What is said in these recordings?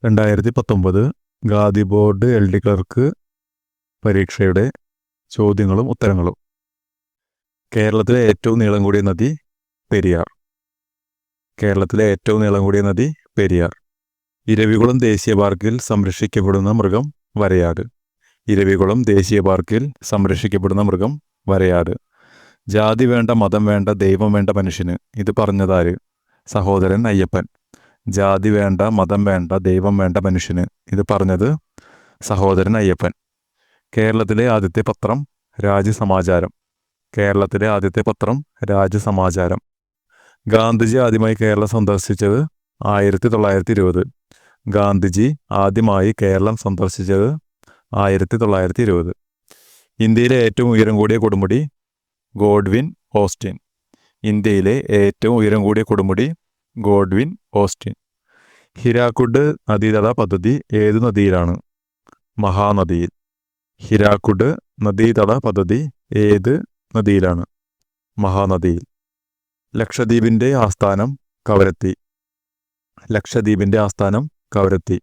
2019 khadi board LD clerk പരീക്ഷയുടെ ചോദ്യങ്ങളും ഉത്തരങ്ങളും. കേരളത്തിലെ ഏറ്റവും നീളം കൂടിയ നദി പെരിയാർ. കേരളത്തിലെ ഏറ്റവും നീളം കൂടിയ നദി പെരിയാർ. ഇരവികുളം ദേശീയ പാർക്കിൽ സംരക്ഷിക്കപ്പെടുന്ന മൃഗം വരയാട്. ഇരവികുളം ദേശീയ പാർക്കിൽ സംരക്ഷിക്കപ്പെടുന്ന മൃഗം വരയാട്. ജാതി വേണ്ട, മതം വേണ്ട, ദൈവം വേണ്ട മനുഷ്യന്. ഇത് പറഞ്ഞതാര്? സഹോദരൻ അയ്യപ്പൻ. ജാതി വേണ്ട, മതം വേണ്ട, ദൈവം വേണ്ട മനുഷ്യന്. ഇത് പറഞ്ഞത് സഹോദരൻ അയ്യപ്പൻ. കേരളത്തിലെ ആദ്യത്തെ പത്രം രാജ്യസമാചാരം. കേരളത്തിലെ ആദ്യത്തെ പത്രം രാജ്യസമാചാരം. ഗാന്ധിജി ആദ്യമായി കേരളം സന്ദർശിച്ചത് 1920. ഗാന്ധിജി ആദ്യമായി കേരളം സന്ദർശിച്ചത് 1920. ഇന്ത്യയിലെ ഏറ്റവും ഉയരം കൂടിയ കൊടുമുടി ഗോഡ്വിൻ ഓസ്റ്റിൻ. ഇന്ത്യയിലെ ഏറ്റവും ഉയരം കൂടിയ കൊടുമുടി ഗോഡ്വിൻ ഓസ്റ്റിൻ. ഹിരാക്കുഡ് നദീതട പദ്ധതി ഏതു നദിയിലാണ്? മഹാനദിയിൽ. ഹിരാക്കുഡ് നദീതട പദ്ധതി ഏത് നദിയിലാണ്? മഹാനദിയിൽ. ലക്ഷദ്വീപിൻ്റെ ആസ്ഥാനം കവരത്തി. ലക്ഷദ്വീപിൻ്റെ ആസ്ഥാനം കവരത്തി.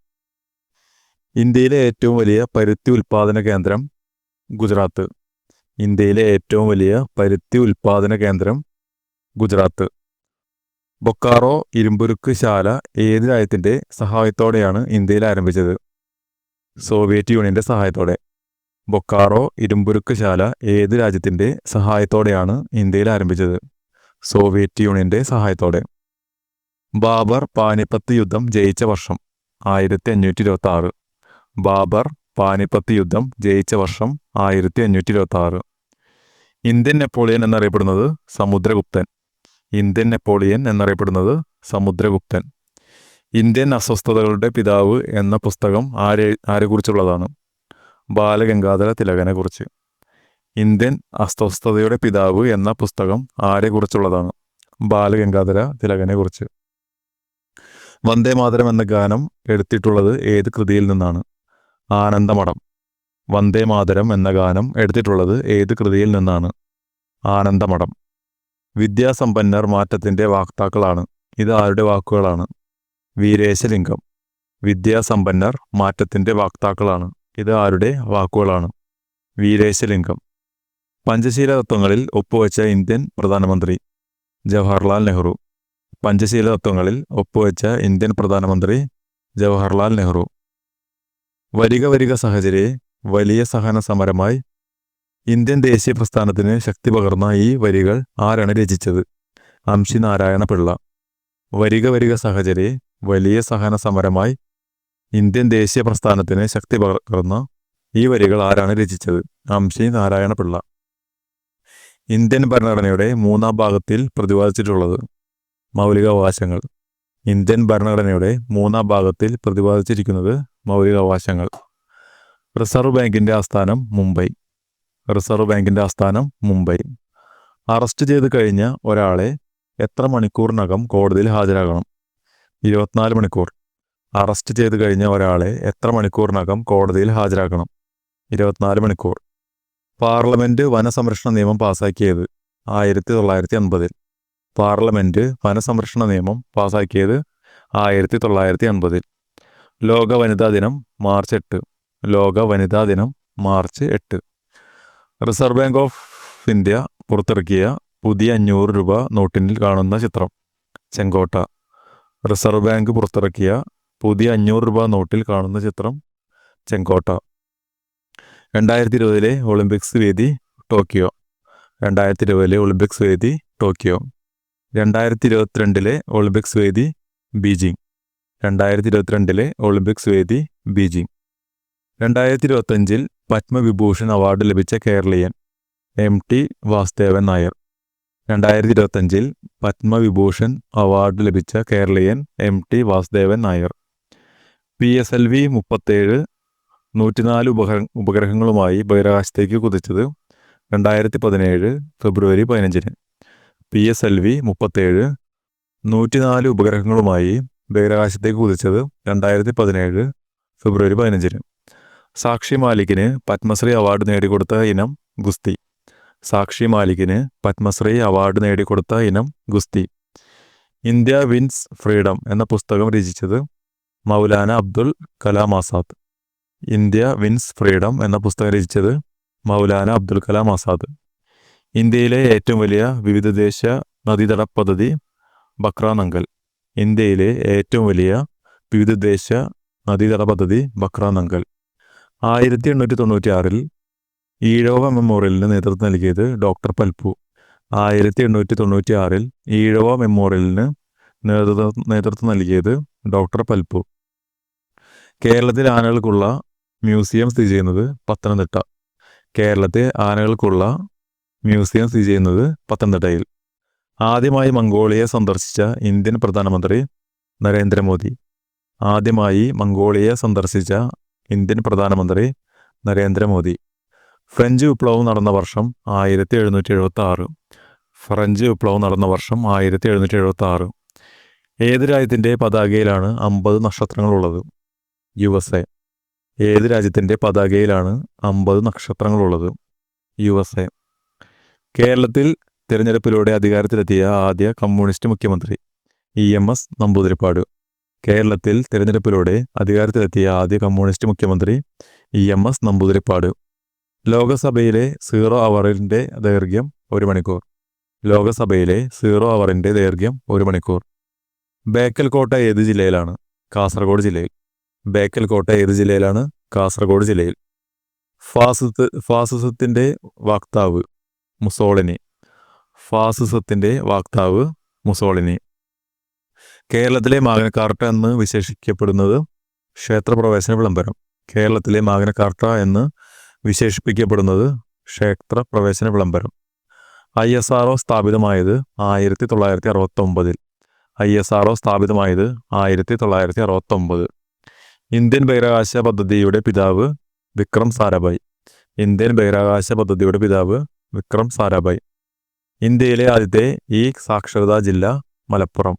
ഇന്ത്യയിലെ ഏറ്റവും വലിയ പരുത്തി ഉൽപ്പാദന കേന്ദ്രം ഗുജറാത്ത്. ഇന്ത്യയിലെ ഏറ്റവും വലിയ പരുത്തി ഉൽപ്പാദന കേന്ദ്രം ഗുജറാത്ത്. ബൊക്കാറോ ഇരുമ്പുരുക്ക് ശാല ഏത് രാജ്യത്തിൻ്റെ സഹായത്തോടെയാണ് ഇന്ത്യയിൽ ആരംഭിച്ചത്? സോവിയറ്റ് യൂണിയൻ്റെ സഹായത്തോടെ. ബൊക്കാറോ ഇരുമ്പുരുക്ക് ശാല ഏത് രാജ്യത്തിൻ്റെ സഹായത്തോടെയാണ് ഇന്ത്യയിൽ ആരംഭിച്ചത്? സോവിയറ്റ് യൂണിയൻ്റെ സഹായത്തോടെ. ബാബർ പാനിപ്പത്ത് യുദ്ധം ജയിച്ച വർഷം 1526. ബാബർ പാനിപ്പത്ത് യുദ്ധം ജയിച്ച വർഷം 1526. ഇന്ത്യൻ നെപ്പോളിയൻ എന്നറിയപ്പെടുന്നത് സമുദ്രഗുപ്തൻ. ഇന്ത്യൻ നെപ്പോളിയൻ എന്നറിയപ്പെടുന്നത് സമുദ്രഗുപ്തൻ. ഇന്ത്യൻ അസ്വസ്ഥതകളുടെ പിതാവ് എന്ന പുസ്തകം ആരെക്കുറിച്ചുള്ളതാണ്? ബാലഗംഗാധര തിലകനെ കുറിച്ച്. ഇന്ത്യൻ അസ്വസ്ഥതയുടെ പിതാവ് എന്ന പുസ്തകം ആരെക്കുറിച്ചുള്ളതാണ്? ബാലഗംഗാധര തിലകനെ കുറിച്ച്. വന്ദേമാതരം എന്ന ഗാനം എടുത്തിട്ടുള്ളത് ഏത് കൃതിയിൽ നിന്നാണ്? ആനന്ദമഠം. വന്ദേമാതരം എന്ന ഗാനം എടുത്തിട്ടുള്ളത് ഏത് കൃതിയിൽ നിന്നാണ്? ആനന്ദമഠം. വിദ്യാസമ്പന്നർ മാറ്റത്തിൻ്റെ വാക്താക്കളാണ്. ഇത് ആരുടെ വാക്കുകളാണ്? വീരേശലിംഗം. വിദ്യാസമ്പന്നർ മാറ്റത്തിൻ്റെ വാക്താക്കളാണ്. ഇത് ആരുടെ വാക്കുകളാണ്? വീരേശലിംഗം. പഞ്ചശീല തത്വങ്ങളിൽ ഒപ്പുവെച്ച ഇന്ത്യൻ പ്രധാനമന്ത്രി ജവഹർലാൽ നെഹ്റു. പഞ്ചശീല തത്വങ്ങളിൽ ഒപ്പുവെച്ച ഇന്ത്യൻ പ്രധാനമന്ത്രി ജവഹർലാൽ നെഹ്റു. വരിക വരിക സഹചര്യെ വലിയ സഹന സമരമായി ഇന്ത്യൻ ദേശീയ പ്രസ്ഥാനത്തിന് ശക്തി പകർന്ന ഈ വരികൾ ആരാണ് രചിച്ചത്? അംശി നാരായണ പിള്ള. വരിക വരിക സഹചര്യെ വലിയ സഹന സമരമായി ഇന്ത്യൻ ദേശീയ പ്രസ്ഥാനത്തിന് ശക്തി പകർന്ന ഈ വരികൾ ആരാണ് രചിച്ചത്? അംശി നാരായണ പിള്ള. ഇന്ത്യൻ ഭരണഘടനയുടെ 3-ാം ഭാഗത്തിൽ പ്രതിപാദിച്ചിട്ടുള്ളത് മൗലികാവകാശങ്ങൾ. ഇന്ത്യൻ ഭരണഘടനയുടെ 3-ാം ഭാഗത്തിൽ പ്രതിപാദിച്ചിരിക്കുന്നത് മൗലികാവകാശങ്ങൾ. റിസർവ് ബാങ്കിൻ്റെ ആസ്ഥാനം മുംബൈ. റിസർവ് ബാങ്കിൻ്റെ ആസ്ഥാനം മുംബൈ. അറസ്റ്റ് ചെയ്ത് കഴിഞ്ഞ ഒരാളെ എത്ര മണിക്കൂറിനകം കോടതിയിൽ ഹാജരാകണം? 24 മണിക്കൂർ. അറസ്റ്റ് ചെയ്ത് കഴിഞ്ഞ ഒരാളെ എത്ര മണിക്കൂറിനകം കോടതിയിൽ ഹാജരാക്കണം? 24 മണിക്കൂർ. പാർലമെൻറ്റ് വനസംരക്ഷണ നിയമം പാസാക്കിയത് 1980. പാർലമെൻറ്റ് വനസംരക്ഷണ നിയമം പാസാക്കിയത് 1980. ലോക വനിതാ ദിനം മാർച്ച് 8. ലോക വനിതാ ദിനം March 8. Reserve bank of India പുറത്തിറക്കിയ പുതിയ 500 രൂപ നോട്ടിൽ കാണുന്ന ചിത്രം ചെങ്കോട്ട. റിസർവ് ബാങ്ക് പുറത്തിറക്കിയ പുതിയ 500 രൂപ നോട്ടിൽ കാണുന്ന ചിത്രം ചെങ്കോട്ട. 2020 ഒളിമ്പിക്സ് വേദി ടോക്കിയോ. 2020 ഒളിമ്പിക്സ് വേദി ടോക്കിയോ. 2022 ഒളിമ്പിക്സ് വേദി ബീജിംഗ്. 2022 ഒളിമ്പിക്സ് വേദി ബീജിംഗ്. 2025 പത്മവിഭൂഷൺ അവാർഡ് ലഭിച്ച കേരളീയൻ MT വാസുദേവൻ നായർ. 2025 പത്മവിഭൂഷൺ അവാർഡ് ലഭിച്ച കേരളീയൻ MT വാസുദേവൻ നായർ. PSLV 37 104 ഉപഗ്രഹങ്ങളുമായി ബഹിരാകാശത്തേക്ക് കുതിച്ചത് 2017 ഫെബ്രുവരി 15. PSLV 37 104 ഉപഗ്രഹങ്ങളുമായി ബഹിരാകാശത്തേക്ക് കുതിച്ചത് 2017 ഫെബ്രുവരി 15. സാക്ഷി മാലിക്കിന് പത്മശ്രീ അവാർഡ് നേടിക്കൊടുത്ത ഇനം ഗുസ്തി. സാക്ഷി മാലിക്കിന് പത്മശ്രീ അവാർഡ് നേടിക്കൊടുത്ത ഇനം ഗുസ്തി. ഇന്ത്യ വിൻസ് ഫ്രീഡം എന്ന പുസ്തകം രചിച്ചത് Maulana Abdul Kalam Azad. India wins freedom എന്ന പുസ്തകം രചിച്ചത് മൗലാന അബ്ദുൽ കലാം ആസാദ്. ഇന്ത്യയിലെ ഏറ്റവും വലിയ വിവിധദേശ നദീതട പദ്ധതി ബക്രാനങ്കൽ. ഇന്ത്യയിലെ ഏറ്റവും വലിയ വിവിധദേശ നദീതട പദ്ധതി ബക്രാനങ്കൽ. 1896 ഈഴവ മെമ്മോറിയലിന് നേതൃത്വം നൽകിയത് ഡോക്ടർ പൽപ്പു. 1896 ഈഴവ മെമ്മോറിയലിന് നേതൃത്വം നൽകിയത് ഡോക്ടർ പൽപ്പു. കേരളത്തിൽ ആനകൾക്കുള്ള മ്യൂസിയം സ്ഥിതി ചെയ്യുന്നത് പത്തനംതിട്ട. കേരളത്തെ ആനകൾക്കുള്ള മ്യൂസിയം സ്ഥിതി ചെയ്യുന്നത് പത്തനംതിട്ടയിൽ. ആദ്യമായി മംഗോളിയ സന്ദർശിച്ച ഇന്ത്യൻ പ്രധാനമന്ത്രി നരേന്ദ്രമോദി. ആദ്യമായി മംഗോളിയ സന്ദർശിച്ച ഇന്ത്യൻ പ്രധാനമന്ത്രി നരേന്ദ്രമോദി. ഫ്രഞ്ച് വിപ്ലവം നടന്ന വർഷം 1776. ഫ്രഞ്ച് വിപ്ലവം നടന്ന വർഷം 1776. ഏത് രാജ്യത്തിൻ്റെ പതാകയിലാണ് 50 നക്ഷത്രങ്ങളുള്ളത്? USA. ഏത് രാജ്യത്തിൻ്റെ പതാകയിലാണ് 50 നക്ഷത്രങ്ങളുള്ളത്? USA. കേരളത്തിൽ തിരഞ്ഞെടുപ്പിലൂടെ അധികാരത്തിലെത്തിയ ആദ്യ കമ്മ്യൂണിസ്റ്റ് മുഖ്യമന്ത്രി EMS നമ്പൂതിരിപ്പാട്. കേരളത്തിൽ തിരഞ്ഞെടുപ്പിലൂടെ അധികാരത്തിലെത്തിയ ആദ്യ കമ്മ്യൂണിസ്റ്റ് മുഖ്യമന്ത്രി EMS നമ്പൂതിരിപ്പാട്. ലോകസഭയിലെ 0 അവറിൻ്റെ ദൈർഘ്യം 1 മണിക്കൂർ. ലോകസഭയിലെ 0 അവറിൻ്റെ ദൈർഘ്യം 1 മണിക്കൂർ. ബേക്കൽ കോട്ട ഏത് ജില്ലയിലാണ്? കാസർഗോഡ് ജില്ലയിൽ. ബേക്കൽ കോട്ട ഏത് ജില്ലയിലാണ്? കാസർഗോഡ് ജില്ലയിൽ. ഫാസിസത്തിൻ്റെ വക്താവ് മുസോളിനി. ഫാസിസത്തിൻ്റെ വക്താവ് മുസോളിനി. കേരളത്തിലെ മാഗ്ന കാർട്ട എന്ന് വിശേഷിക്കപ്പെടുന്നത് ക്ഷേത്രപ്രവേശന വിളംബരം. കേരളത്തിലെ മാഗ്ന കാർട്ട എന്ന് വിശേഷിപ്പിക്കപ്പെടുന്നത് ക്ഷേത്രപ്രവേശന വിളംബരം. ISRO സ്ഥാപിതമായത് 1969. ISRO സ്ഥാപിതമായത് 1969. ഇന്ത്യൻ ബഹിരാകാശ പദ്ധതിയുടെ പിതാവ് വിക്രം സാരാഭായ്. ഇന്ത്യൻ ബഹിരാകാശ പദ്ധതിയുടെ പിതാവ് വിക്രം സാരാഭായ്. ഇന്ത്യയിലെ ആദ്യത്തെ സാക്ഷരതാ ജില്ല മലപ്പുറം.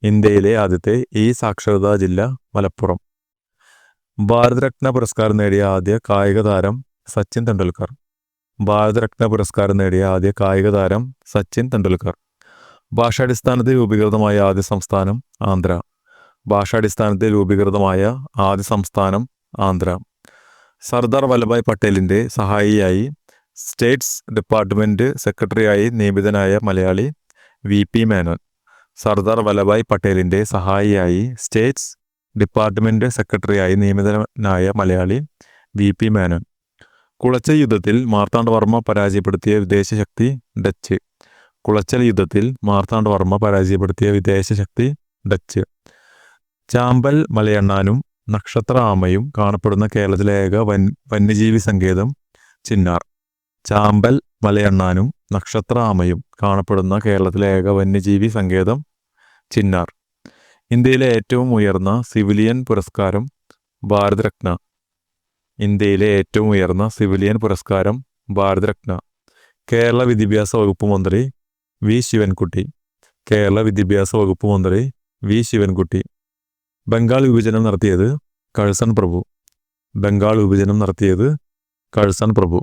ഇന്ത്യയിലെ ആദ്യത്തെ സാക്ഷരതാ ജില്ല മലപ്പുറം. ഭാരതരത്ന പുരസ്കാരം നേടിയ ആദ്യ കായിക താരം സച്ചിൻ തെണ്ടുൽക്കർ. ഭാരതരത്ന പുരസ്കാരം നേടിയ ആദ്യ കായിക താരം സച്ചിൻ തെണ്ടുൽക്കർ. ഭാഷാടിസ്ഥാനത്തിൽ രൂപീകൃതമായ ആദ്യ സംസ്ഥാനം ആന്ധ്ര. ഭാഷാടിസ്ഥാനത്തിൽ രൂപീകൃതമായ ആദ്യ സംസ്ഥാനം ആന്ധ്ര. സർദാർ വല്ലഭായ് പട്ടേലിൻ്റെ സഹായിയായി സ്റ്റേറ്റ്സ് ഡിപ്പാർട്ട്മെൻറ്റ് സെക്രട്ടറിയായി നിയമിതനായ മലയാളി VP മേനോൻ. സർദാർ വല്ലഭായ് പട്ടേലിൻ്റെ സഹായിയായി സ്റ്റേറ്റ്സ് ഡിപ്പാർട്ട്മെൻറ്റ് സെക്രട്ടറിയായി നിയമിതനായ മലയാളി VP മേനോൻ. കുളച്ചൽ യുദ്ധത്തിൽ മാർത്താണ്ഡവർമ്മ പരാജയപ്പെടുത്തിയ വിദേശശക്തി ഡച്ച്. കുളച്ചൽ യുദ്ധത്തിൽ മാർത്താണ്ഡവർമ്മ പരാജയപ്പെടുത്തിയ വിദേശശക്തി ഡച്ച്. ചാമ്പൽ മലയണ്ണാനും നക്ഷത്ര ആമയും കാണപ്പെടുന്ന കേരളത്തിലെ ഏക വന്യജീവി സങ്കേതം ചിന്നാർ. ചാമ്പൽ മലയണ്ണാനും നക്ഷത്ര ആമയും കാണപ്പെടുന്ന കേരളത്തിലെ ഏക വന്യജീവി സങ്കേതം ചിന്നാർ. ഇന്ത്യയിലെ ഏറ്റവും ഉയർന്ന സിവിലിയൻ പുരസ്കാരം ഭാരതരത്ന. ഇന്ത്യയിലെ ഏറ്റവും ഉയർന്ന സിവിലിയൻ പുരസ്കാരം ഭാരതരത്ന. കേരള വിദ്യാഭ്യാസ വകുപ്പ് മന്ത്രി V. ശിവൻകുട്ടി. കേരള വിദ്യാഭ്യാസ വകുപ്പ് മന്ത്രി V. ശിവൻകുട്ടി. ബംഗാൾ വിഭജനം നടത്തിയത് കഴ്സൺ പ്രഭു. ബംഗാൾ വിഭജനം നടത്തിയത് കഴ്സൺ പ്രഭു.